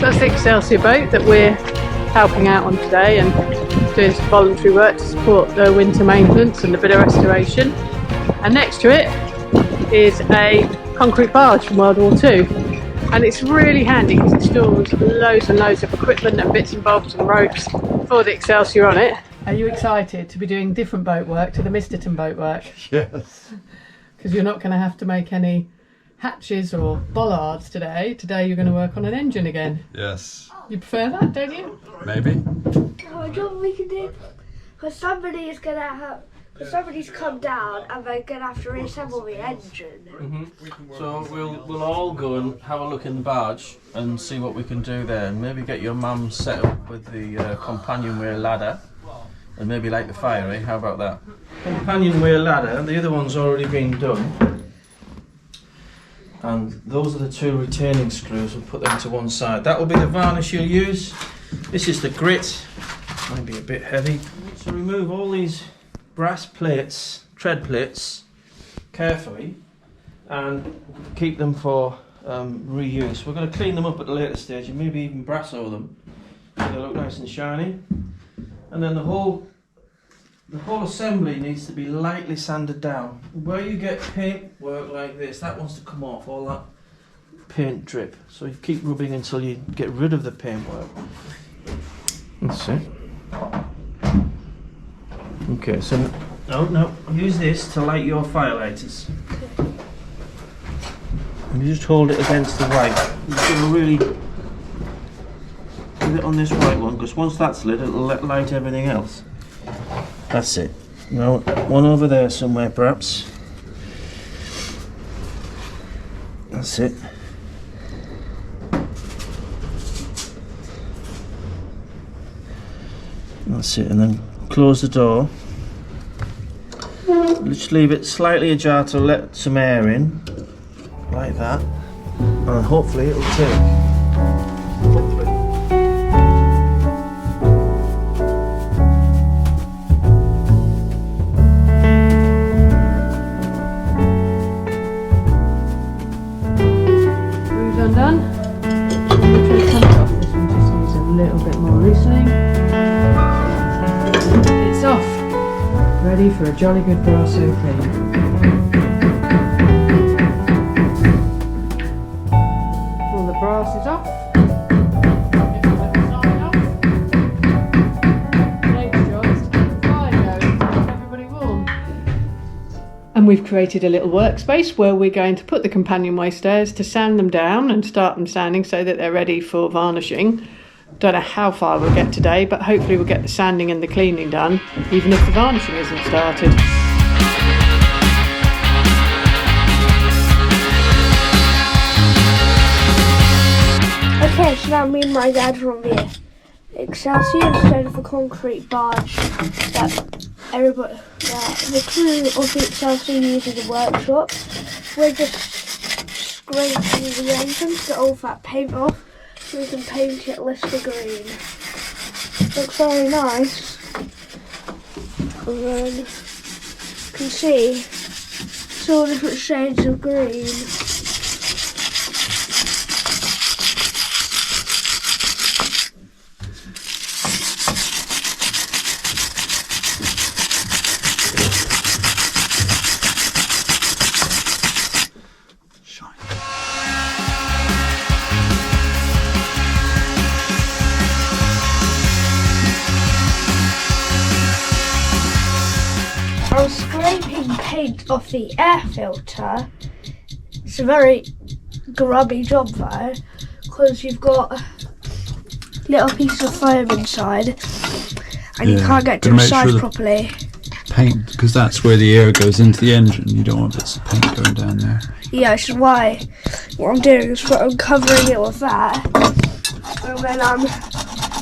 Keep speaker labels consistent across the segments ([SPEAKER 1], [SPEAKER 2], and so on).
[SPEAKER 1] So that's the Excelsior boat that we're helping out on today and doing some voluntary work to support the winter maintenance and a bit of restoration. And next to it is a concrete barge from World War II. And it's really handy because it stores loads and loads of equipment and bits and bobs and ropes for the Excelsior on it. Are you excited to be doing different boat work to the Misterton boat work?
[SPEAKER 2] Yes.
[SPEAKER 1] Because you're not going to have to make any hatches or bollards today. Today you're going to work on an engine again.
[SPEAKER 2] Yes.
[SPEAKER 1] You prefer that, don't you?
[SPEAKER 2] Maybe.
[SPEAKER 3] Oh, do you know what we can do? Because somebody's come down and they're going to have to reassemble the engine.
[SPEAKER 4] So we'll all go and have a look in the barge and see what we can do there, and maybe get your mum set up with the companionway ladder, and maybe light the fire, eh? How about that? Companionway ladder, the other one's already been done. And those are the two retaining screws. We'll put them to one side. That will be the varnish you'll use. This is the grit. Might be a bit heavy. So remove all these brass plates, tread plates, carefully, and keep them for reuse. We're going to clean them up at a later stage and maybe even brass over them so they look nice and shiny. And then the whole assembly needs to be lightly sanded down. Where you get paint work like this, that wants to come off, all that paint drip. So you keep rubbing until you get rid of the paint work. That's it. Okay, so no, use this to light your firelighters. And you just hold it against the light. You're going to really put it on this white one, because once that's lit, it'll light everything else. That's it. Now, one over there somewhere, perhaps. That's it. That's it, and then close the door. Just leave it slightly ajar to let some air in, like that, and hopefully it'll take.
[SPEAKER 1] Undone. I'm going to try to cut it off. This one just needs a little bit more loosening. It's off. Ready for a jolly good brasso clean. All the brass is off. Next job is to keep the fire going and keep everybody warm. And we've created a little workspace where we're going to put the companionway stairs to sand them down and start them sanding so that they're ready for varnishing. Don't know how far we'll get today, but hopefully we'll get the sanding and the cleaning done, even if the varnishing isn't started.
[SPEAKER 3] Okay, so now me and my dad are on the Excelsior instead of the concrete barge that the crew of the Excelsior use in the workshop. We're just scraping the engine to get all that paint off so we can paint it Lister green. Looks very nice. And then you can see it's all different shades of green. I'm scraping paint off the air filter. It's a very grubby job though, because you've got a little piece of foam inside and you can't get to the side properly.
[SPEAKER 2] Paint, because that's where the air goes into the engine. You don't want bits of paint going down there.
[SPEAKER 3] Yeah, which is why what I'm doing is I'm covering it with that, and then I'm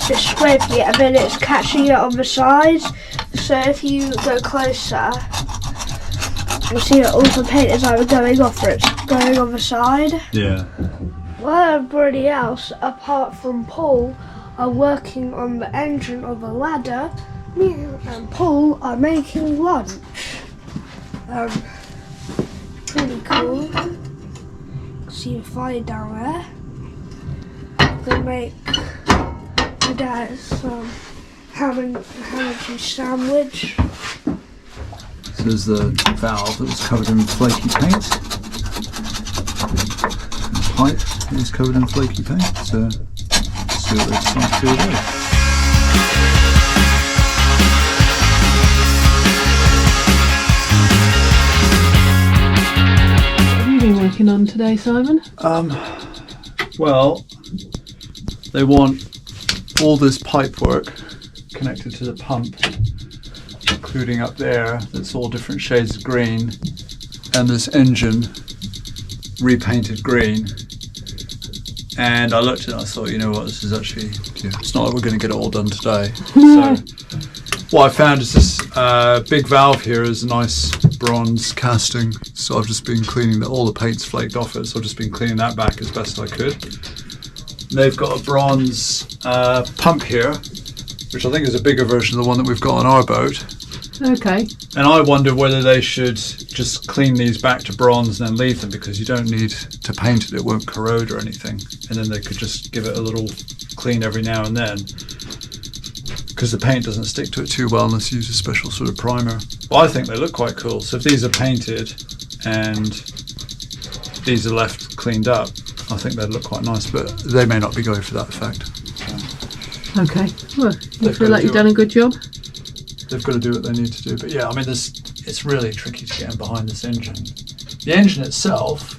[SPEAKER 3] just scraping it, and then it's catching it on the sides. So if you go closer, you'll see that all the paint is either going off or it's going on the side.
[SPEAKER 2] Yeah.
[SPEAKER 3] Well, everybody else, apart from Paul, are working on the engine of the ladder. Me and Paul are making lunch. Pretty cool. See the fire down there. gonna make my dad some ham and cheese sandwich.
[SPEAKER 2] This is the valve that was covered in flaky paint. The pipe is covered in flaky paint, so let's see what it's like to do with those.
[SPEAKER 1] What have you been working on today, Simon?
[SPEAKER 2] Well, they want all this pipe work connected to the pump, including up there, that's all different shades of green, and this engine repainted green. And I looked at it and I thought, you know what, this is actually, it's not like we're going to get it all done today. So what I found is this big valve here is a nice bronze casting, so I've just been cleaning all the paint's flaked off it, so I've just been cleaning that back as best I could. They've got a bronze pump here, which I think is a bigger version of the one that we've got on our boat.
[SPEAKER 1] Okay.
[SPEAKER 2] And I wonder whether they should just clean these back to bronze and then leave them, because you don't need to paint it, it won't corrode or anything. And then they could just give it a little clean every now and then, because the paint doesn't stick to it too well unless you use a special sort of primer. Well, I think they look quite cool. So if these are painted and these are left cleaned up, I think they'd look quite nice, but they may not be going for that effect.
[SPEAKER 1] Okay. Well, you feel like you've done a good job?
[SPEAKER 2] They've got to do what they need to do. But yeah, I mean, it's really tricky to get in behind this engine. The engine itself,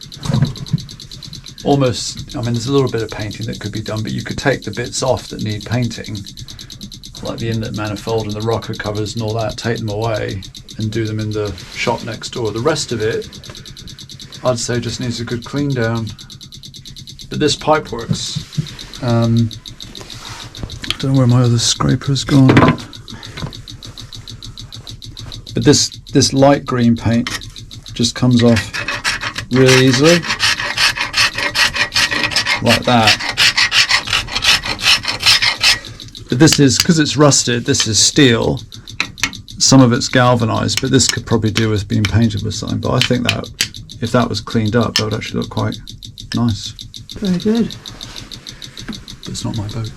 [SPEAKER 2] almost, I mean, there's a little bit of painting that could be done, but you could take the bits off that need painting, like the inlet manifold and the rocker covers and all that, take them away and do them in the shop next door. The rest of it, I'd say, just needs a good clean down. But this pipe works. I don't know where my other scraper's gone. But this light green paint just comes off really easily, like that. But this is, because it's rusted, this is steel. Some of it's galvanized, but this could probably do with being painted with something. But I think that if that was cleaned up, that would actually look quite nice.
[SPEAKER 1] Very good.
[SPEAKER 2] But it's not my boat.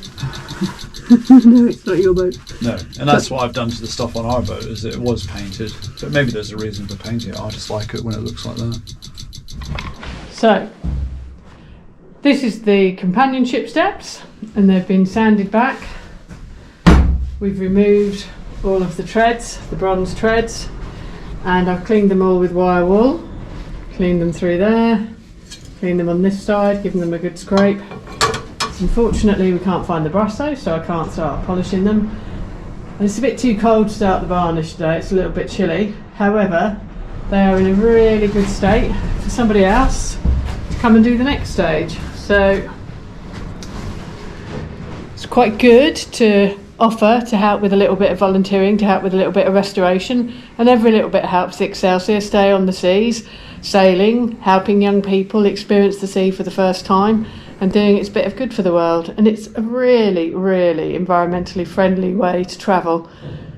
[SPEAKER 1] No, it's not your boat.
[SPEAKER 2] No, and that's what I've done to the stuff on our boat, is it was painted. But maybe there's a reason for painting it. I just like it when it looks like that.
[SPEAKER 1] So, this is the companionship steps, and they've been sanded back. We've removed all of the treads, the bronze treads, and I've cleaned them all with wire wool. Cleaned them through there, cleaned them on this side, given them a good scrape. Unfortunately, we can't find the brass though, so I can't start polishing them. And it's a bit too cold to start the varnish today, it's a little bit chilly. However, they are in a really good state for somebody else to come and do the next stage. So it's quite good to offer to help with a little bit of volunteering, to help with a little bit of restoration, and every little bit helps the Excelsior stay on the seas, sailing, helping young people experience the sea for the first time, and doing its bit of good for the world. And it's a really, really environmentally friendly way to travel.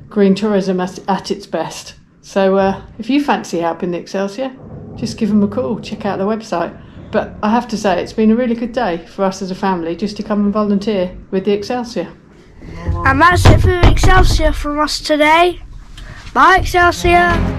[SPEAKER 1] Green tourism at its best. So if you fancy helping the Excelsior, just give them a call, check out the website. But I have to say, it's been a really good day for us as a family just to come and volunteer with the Excelsior.
[SPEAKER 3] And that's it for the Excelsior from us today. Bye, Excelsior!